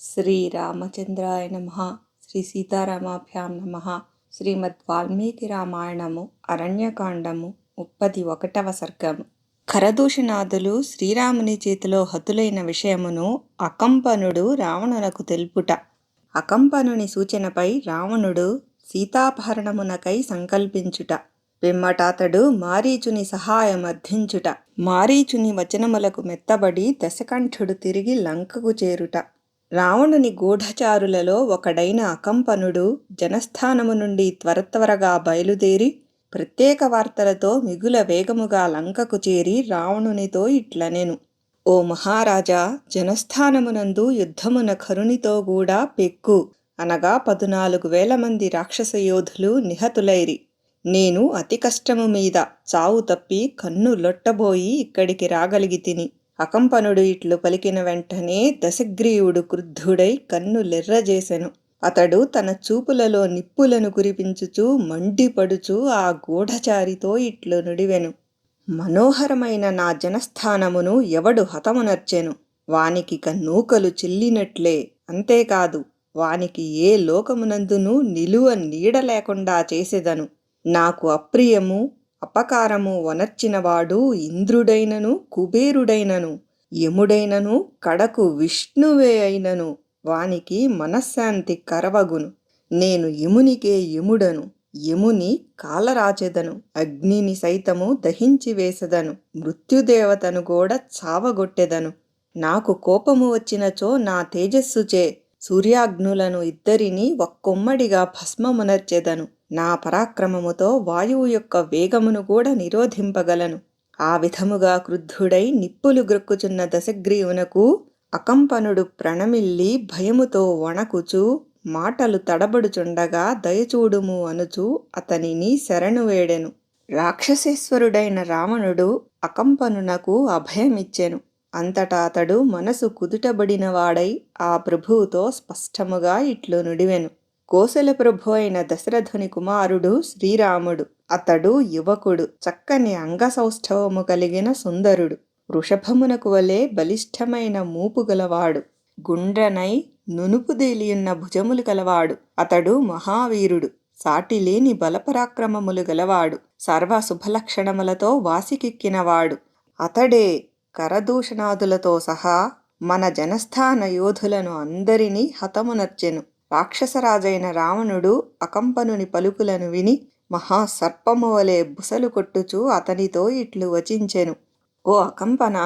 శ్రీరామచంద్రాయ నమః. శ్రీ సీతారామాభ్యాం నమః. శ్రీమద్ వాల్మీకి రామాయణము అరణ్యకాండము 31వ సర్గము. ఖరదూషణాదులు శ్రీరాముని చేతిలో హతులైన విషయమును అకంపనుడు రావణునకు తెలుపుట. అకంపనుని సూచనపై రావణుడు సీతాపహరణమునకై సంకల్పించుట. పిమ్మటాతడు మారీచుని సహాయమర్థించుట. మారీచుని వచనములకు మెత్తబడి దశకంఠుడు తిరిగి లంకకు చేరుట. రావణుని గూఢచారులలో ఒకడైన అకంపనుడు జనస్థానము నుండి త్వరగా బయలుదేరి ప్రత్యేక వార్తలతో మిగుల వేగముగా లంకకు చేరి రావణునితో ఇట్లనెను. ఓ మహారాజా, జనస్థానమునందు యుద్ధమున ఖరునితో కూడా పెక్కు అనగా 14,000 మంది రాక్షస యోధులు నిహతులైరి. నేను అతి కష్టము మీద చావు తప్పి కన్ను లొట్టబోయి ఇక్కడికి రాగలిగితిని. అకంపనుడు ఇట్లు పలికిన వెంటనే దశగ్రీవుడు క్రుద్ధుడై కన్ను లెర్రజేసెను. అతడు తన చూపులలో నిప్పులను కురిపించుచూ మండిపడుచూ ఆ గూఢచారితో ఇట్లు నుడివెను. మనోహరమైన నా జనస్థానమును ఎవడు హతమునర్చెను? వానికి నూకలు చెల్లినట్లే. అంతేకాదు, వానికి ఏ లోకమునందునూ నిలువ నీడ లేకుండా చేసెదను. నాకు అప్రియము అపకారము వనర్చినవాడు ఇంద్రుడైనను కుబేరుడైనను యముడైనను కడకు విష్ణువే అయినను వానికి మనశ్శాంతి కరవగును. నేను యమునికే యముడను. యముని కాలరాచెదను. అగ్నిని సైతము దహించి వేసెదను. మృత్యుదేవతను కూడా చావగొట్టెదను. నాకు కోపము వచ్చినచో నా తేజస్సుచే సూర్యాగ్నులను ఇద్దరిని ఒక్కొమ్మడిగా భస్మమునర్చెదను. నా పరాక్రమముతో వాయువు యొక్క వేగమును కూడా నిరోధింపగలను. ఆ విధముగా క్రుద్ధుడై నిప్పులు గ్రొక్కుచున్న దశగ్రీవునకు అకంపనుడు ప్రణమిల్లి భయముతో వణకుచూ మాటలు తడబడుచుండగా దయచూడుము అనుచు అతనిని శరణు వేడెను. రాక్షసేశ్వరుడైన రావణుడు అకంపనునకు అభయమిచ్చెను. అంతటా అతడు మనసు కుదుటబడినవాడై ఆ ప్రభువుతో స్పష్టముగా ఇట్లు నుడివెను. కోసల ప్రభు అయిన దశరథుని కుమారుడు శ్రీరాముడు. అతడు యువకుడు, చక్కని అంగసౌష్ఠవము కలిగిన సుందరుడు. వృషభమునకు వలె బలిష్టమైన మూపు గలవాడు. గుండ్రనై నునుపుదేలియున్న భుజములు గలవాడు. అతడు మహావీరుడు. సాటిలేని బలపరాక్రమములు గలవాడు. సర్వ శుభలక్షణములతో వాసికెక్కినవాడు. అతడే కరదూషణాదులతో సహా మన జనస్థాన యోధులను అందరినీ హతమునర్చెను. రాక్షసరాజైన రావణుడు అకంపనుని పలుకులను విని మహాసర్పము వలె బుసలు కొట్టుచూ అతనితో ఇట్లు వచించెను. ఓ అకంపన,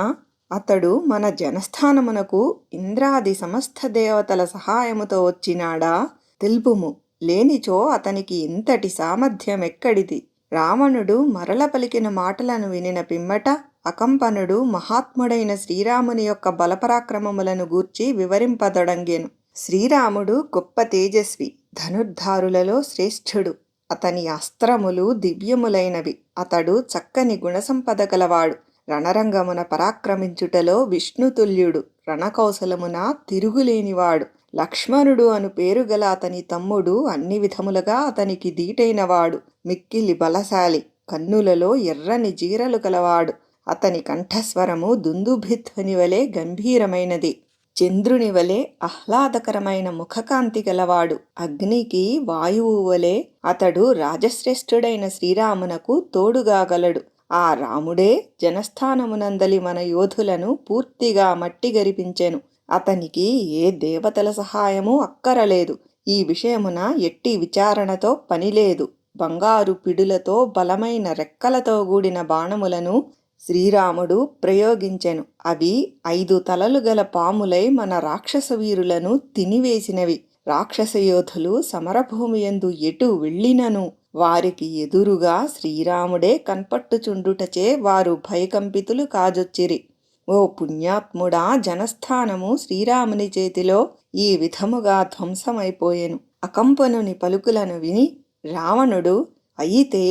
అతడు మన జనస్థానమునకు ఇంద్రాది సమస్త దేవతల సహాయముతో వచ్చినాడా? తెలుపుము. లేనిచో అతనికి ఇంతటి సామర్థ్యం ఎక్కడిది? రావణుడు మరల పలికిన మాటలను వినిన పిమ్మట అకంపనుడు మహాత్ముడైన శ్రీరాముని యొక్క బలపరాక్రమములను గూర్చి వివరింపదొడంగెను. శ్రీరాముడు గొప్ప తేజస్వి, ధనుర్ధారులలో శ్రేష్ఠుడు. అతని అస్త్రములు దివ్యములైనవి. అతడు చక్కని గుణసంపద గలవాడు. రణరంగమున పరాక్రమించుటలో విష్ణుతుల్యుడు. రణకౌశలమున తిరుగులేనివాడు. లక్ష్మణుడు అను పేరు గల అతని తమ్ముడు అన్ని విధములుగా అతనికి దీటైనవాడు. మిక్కిలి బలశాలి. కన్నులలో ఎర్రని జీరలు గలవాడు. అతని కంఠస్వరము దుందుభిధ్వని వలె గంభీరమైనది. చంద్రుని వలె ఆహ్లాదకరమైన ముఖకాంతి గలవాడు. అగ్నికి వాయువు వలె అతడు రాజశ్రేష్ఠుడైన శ్రీరామునకు తోడుగాగలడు. ఆ రాముడే జనస్థానమునందలి మన యోధులను పూర్తిగా మట్టి గరిపించెను. అతనికి ఏ దేవతల సహాయము అక్కరలేదు. ఈ విషయమున ఎట్టి విచారణతో పనిలేదు. బంగారు పిడులతో బలమైన రెక్కలతో కూడిన బాణములను శ్రీరాముడు ప్రయోగించెను. అవి 5 తలలు గల పాములై మన రాక్షస వీరులను తినివేసినవి. రాక్షస యోధులు సమరభూమి యందు ఎటు వెళ్ళినను వారికి ఎదురుగా శ్రీరాముడే కన్పట్టుచుండుటచే వారు భయకంపితులు కాజొచ్చిరి. ఓ పుణ్యాత్ముడా, జనస్థానము శ్రీరాముని చేతిలో ఈ విధముగా ధ్వంసమైపోయెను. అకంపనుని పలుకులను విని రావణుడు, అయితే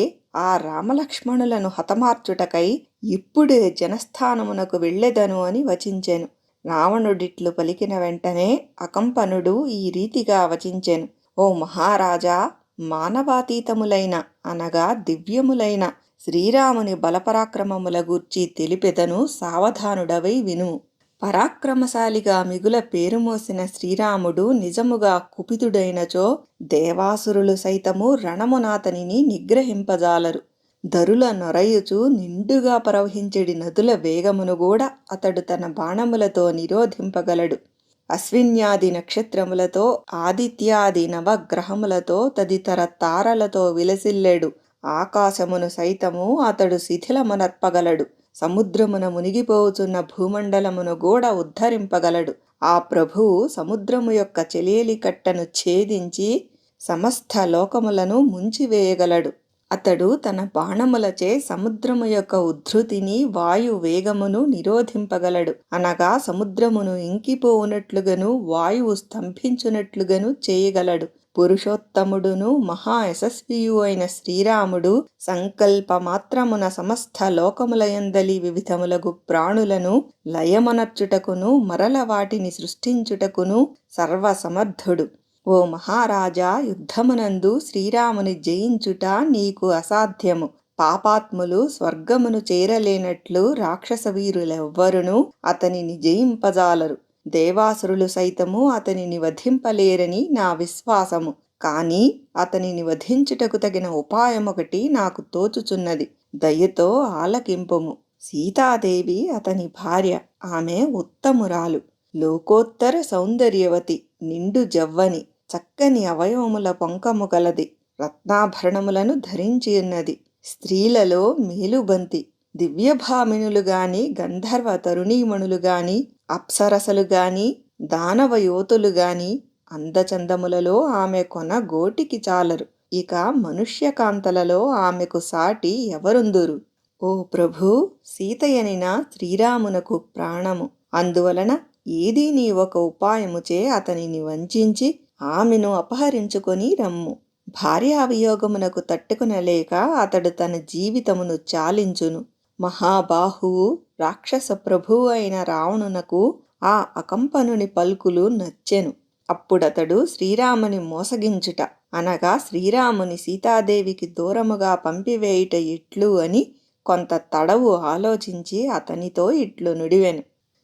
ఆ రామలక్ష్మణులను హతమార్చుటకై ఇప్పుడే జనస్థానమునకు వెళ్ళెదను అని వచించెను. రావణుడిట్లు పలికిన వెంటనే అకంపనుడు ఈ రీతిగా వచించెను. ఓ మహారాజా, మానవాతీతములైన అనగా దివ్యములైన శ్రీరాముని బలపరాక్రమముల గూర్చి తెలిపెదను, సావధానుడవై వినుము. పరాక్రమశాలిగా మిగుల పేరుమోసిన శ్రీరాముడు నిజముగా కుపితుడైనచో దేవాసురులు సైతము రణమునాతనిని నిగ్రహింపజాలరు. ధరుల నొరయుచు నిండుగా ప్రవహించెడి నదుల వేగమును కూడా అతడు తన బాణములతో నిరోధింపగలడు. అశ్విన్యాది నక్షత్రములతో, ఆదిత్యాది నవగ్రహములతో, తదితర తారలతో విలసిల్లెడు ఆకాశమును సైతము అతడు శిథిలమునర్పగలడు. సముద్రమున మునిగిపోవుచున్న భూమండలమును కూడా ఉద్ధరింపగలడు. ఆ ప్రభువు సముద్రము యొక్క చెలియలి కట్టను ఛేదించి సమస్త లోకములను ముంచివేయగలడు. అతడు తన బాణములచే సముద్రము యొక్క ఉద్ధృతిని, వాయు వేగమును నిరోధింపగలడు. అనగా సముద్రమును ఇంకిపోవునట్లుగాను వాయువు స్తంభించునట్లుగాను చేయగలడు. పురుషోత్తముడును మహా యశస్వియు అయిన శ్రీరాముడు సంకల్పమాత్రమున సమస్త లోకములయందలి వివిధములగు ప్రాణులను లయమనర్చుటకును మరల వాటిని సృష్టించుటకును సర్వసమర్థుడు. ఓ మహారాజా, యుద్ధమునందు శ్రీరాముని జయించుట నీకు అసాధ్యము. పాపాత్ములు స్వర్గమును చేరలేనట్లు రాక్షస వీరులెవ్వరునూ అతనిని జయింపజాలరు. దేవాసురులు సైతము అతనిని వధింపలేరని నా విశ్వాసము. కాని అతనిని వధించుటకు తగిన ఉపాయమొకటి నాకు తోచుచున్నది. దయతో ఆలకింపుము. సీతాదేవి అతని భార్య. ఆమె ఉత్తమురాలు, లోకోత్తర సౌందర్యవతి, నిండు జవ్వని, చక్కని అవయవముల పొంకము గలది, రత్నాభరణములను ధరించి ఉన్నది. స్త్రీలలో మేలుబంతి. దివ్యభామినులు గాని, గంధర్వ తరుణీమణులు గాని, అప్సరసలు గాని, దానవయోతులు గాని అందచందములలో ఆమె కొన గోటికి చాలరు. ఇక మనుష్యకాంతలలో ఆమెకు సాటి ఎవరుందురు? ఓ ప్రభూ, సీతయనిన శ్రీరామునకు ప్రాణము. అందువలన ఏదీ నీ ఒక ఉపాయముచే అతనిని వంచించి ఆమెను అపహరించుకొని రమ్ము. భార్యావియోగమునకు తట్టుకునలేక అతడు తన జీవితమును చాలించును. మహాబాహువు రాక్షస ప్రభువు అయిన రావణునకు ఆ అకంపనుని పలుకులు నచ్చెను. అప్పుడతడు శ్రీరాముని మోసగించుట, అనగా శ్రీరాముని సీతాదేవికి దూరముగా పంపివేయుట ఎట్లు అని కొంత తడవు ఆలోచించి అతనితో ఇట్లు నుడివెను.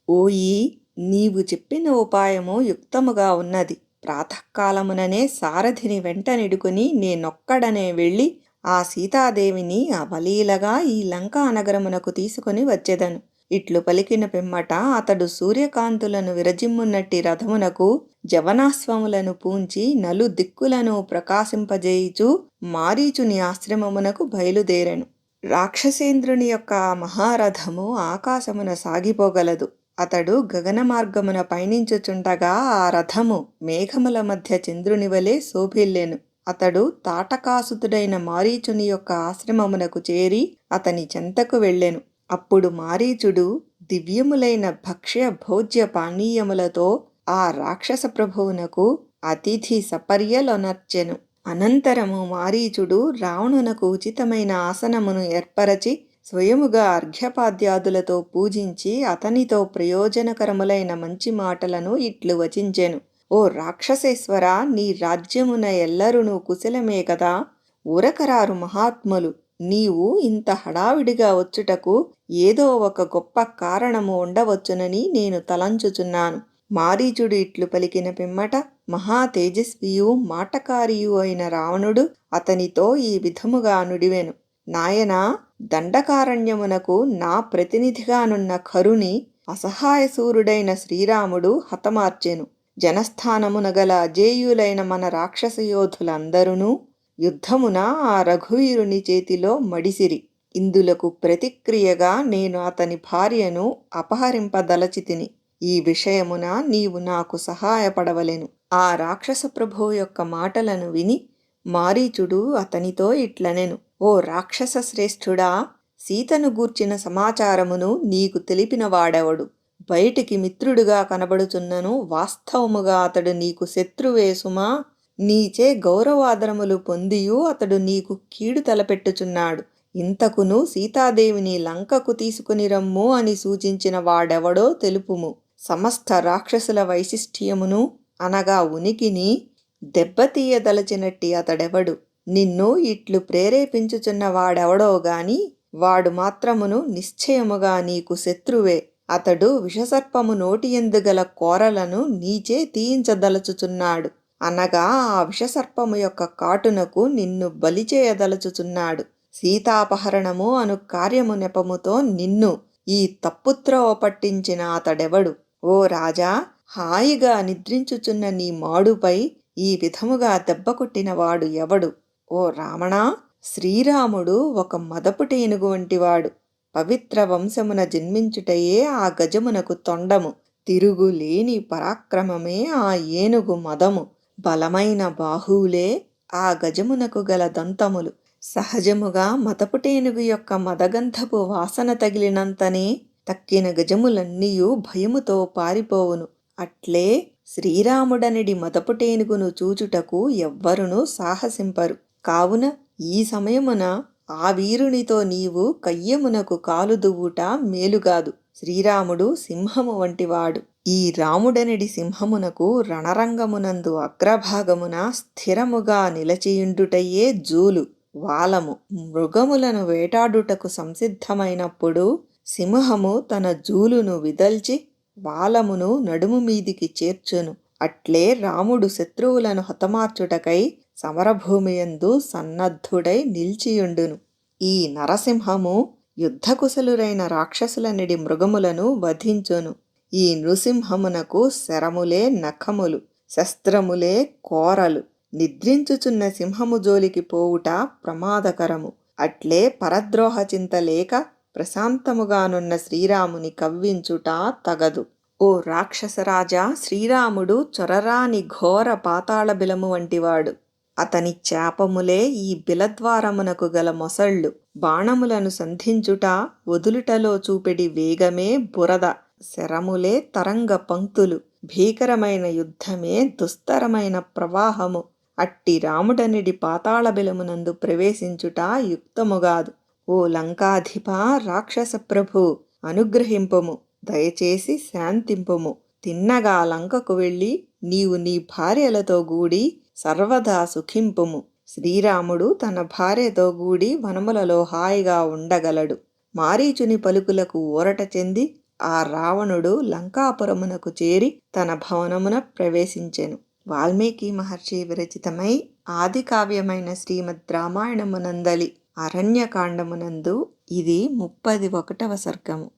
ఓయి, నీవు చెప్పిన ఉపాయము యుక్తముగా ఉన్నది. ప్రాతకాలముననే సారథిని వెంట నిడుకుని నేనొక్కడనే వెళ్ళి ఆ సీతాదేవిని అవలీలగా ఈ లంకా నగరమునకు తీసుకొని వచ్చెదను. ఇట్లు పలికిన పిమ్మట అతడు సూర్యకాంతులను విరజిమ్మున్నట్టి రథమునకు జవనాశ్వములను పూంచి నలు దిక్కులను ప్రకాశింపజేయుచు మారీచుని ఆశ్రమమునకు బయలుదేరెను. రాక్షసేంద్రుని యొక్క మహారథము ఆకాశమున సాగిపోగలదు. అతడు గగన మార్గమున పయనించుచుండగా ఆ రథము మేఘముల మధ్య చంద్రుని వలె శోభిల్లెను. అతడు తాటకాసుతుడైన మారీచుని యొక్క ఆశ్రమమునకు చేరి అతని చెంతకు వెళ్ళెను. అప్పుడు మారీచుడు దివ్యములైన భక్ష్య భోజ్య పానీయములతో ఆ రాక్షస ప్రభువునకు అతిథి సపర్యలొనర్చెను. అనంతరము మారీచుడు రావణునకు ఉచితమైన ఆసనమును ఏర్పరచి స్వయముగా అర్ఘ్యపాద్యాదులతో పూజించి అతనితో ప్రయోజనకరములైన మంచి మాటలను ఇట్లు వచించెను. ఓ రాక్షసేశ్వర, నీ రాజ్యమున ఎల్లరునూ కుశలమే కదా? ఊరకరారు మహాత్ములు. నీవు ఇంత హడావిడిగా వచ్చుటకు ఏదో ఒక గొప్ప కారణము ఉండవచ్చునని నేను తలంచుచున్నాను. మారీచుడు ఇట్లు పలికిన పిమ్మట మహా తేజస్వియు మాటకారియు అయిన రావణుడు అతనితో ఈ విధముగా నుడివెను. నాయనా, దండకారణ్యమునకు నా ప్రతినిధిగానున్న ఖరుని అసహాయసూరుడైన శ్రీరాముడు హతమార్చెను. జనస్థానమున గల అజేయులైన మన రాక్షస యోధులందరూ యుద్ధమున ఆ రఘువీరుని చేతిలో మడిసిరి. ఇందులకు ప్రతిక్రియగా నేను అతని భార్యను అపహరింపదలచితిని. ఈ విషయమున నీవు నాకు సహాయపడవలెను. ఆ రాక్షస ప్రభువు యొక్క మాటలను విని మారీచుడు అతనితో ఇట్లనెను. ఓ రాక్షస శ్రేష్ఠుడా, సీతను గూర్చిన సమాచారమును నీకు తెలిపిన వాడెవడు? బయటికి మిత్రుడుగా కనబడుచున్నను, వాస్తవముగా అతడు నీకు శత్రువే సుమా. నీచే గౌరవాదరములు పొందియు అతడు నీకు కీడు తలపెట్టుచున్నాడు. ఇంతకును సీతాదేవిని లంకకు తీసుకుని రమ్ము అని సూచించిన వాడెవడో తెలుపుము. సమస్త రాక్షసుల వైశిష్ట్యమును అనగా ఉనికిని దెబ్బతీయదలచినట్టి అతడెవడు? నిన్ను ఇట్లు ప్రేరేపించుచున్న వాడెవడో గాని వాడు మాత్రమును నిశ్చయముగా నీకు శత్రువే. అతడు విషసర్పము నోటియందు గల కోరలను నీచే తీయించదలచుచున్నాడు. అనగా ఆ విషసర్పము యొక్క కాటునకు నిన్ను బలిచేయదలచుచున్నాడు. సీతాపహరణము అను కార్యము నెపముతో నిన్ను ఈ తప్పుత్రోవ పట్టించిన అతడెవడు? ఓ రాజా, హాయిగా నిద్రించుచున్న నీ మాడుపై ఈ విధముగా దెబ్బ కొట్టినవాడు ఎవడు? ఓ రావణా, శ్రీరాముడు ఒక మదపుటి ఏనుగు వంటివాడు. పవిత్ర వంశమున జన్మించుటయే ఆ గజమునకు తొండము. తిరుగులేని పరాక్రమమే ఆ ఏనుగు మదము. బలమైన బాహువులే ఆ గజమునకు గల దంతములు. సహజముగా మదపుటేనుగు యొక్క మదగంధపు వాసన తగిలినంతనే తక్కిన గజములన్నీయు భయముతో పారిపోవును. అట్లే శ్రీరాముడనిడి మదపుటేనుగును చూచుటకు ఎవ్వరునూ సాహసింపరు. కావున ఈ సమయమున ఆ వీరునితో నీవు కయ్యమునకు కాలు దువ్వుట మేలుగాదు. శ్రీరాముడు సింహము వంటివాడు. ఈ రాముడనిడి సింహమునకు రణరంగమునందు అగ్రభాగమున స్థిరముగా నిలచియుండుటయే జూలు, వాలము. మృగములను వేటాడుటకు సంసిద్ధమైనప్పుడు సింహము తన జూలును విదల్చి వాలమును నడుము మీదికి చేర్చును. అట్లే రాముడు శత్రువులను హతమార్చుటకై సమరభూమియందు సన్నద్ధుడై నిల్చియుండును. ఈ నరసింహము యుద్ధకుశలురైన రాక్షసులనిడి మృగములను వధించును. ఈ నృసింహమునకు శరములే నఖములు, శస్త్రములే కోరలు. నిద్రించుచున్న సింహము జోలికి పోవుట ప్రమాదకరము. అట్లే పరద్రోహ చింత లేక ప్రశాంతముగానున్న శ్రీరాముని కవ్వించుట తగదు. ఓ రాక్షసరాజా, శ్రీరాముడు చొరరాని ఘోర పాతాళ బిలము వంటివాడు. అతని చాపములే ఈ బిలద్వారమునకు గల మొసళ్ళు. బాణములను సంధించుట వదులుటలో చూపెడి వేగమే బురద. శరములే తరంగ పంక్తులు. భీకరమైన యుద్ధమే దుస్తరమైన ప్రవాహము. అట్టి రాముడనిడి పాతాళ బిలమునందు ప్రవేశించుట యుక్తముగాదు. ఓ లంకాధిపా, రాక్షస ప్రభు, అనుగ్రహింపుము, దయచేసి శాంతింపుము. తిన్నగా లంకకు వెళ్ళి నీవు నీ భార్యలతో గూడి సర్వదా సుఖింపుము. శ్రీరాముడు తన భార్యతో గూడి వనములలో హాయిగా ఉండగలడు. మారీచుని పలుకులకు ఊరట చెంది ఆ రావణుడు లంకాపురమునకు చేరి తన భవనమున ప్రవేశించెను. వాల్మీకి మహర్షి విరచితమై ఆది కావ్యమైన శ్రీమద్ రామాయణమునందలి అరణ్యకాండమునందు ఇది 31వ సర్గము.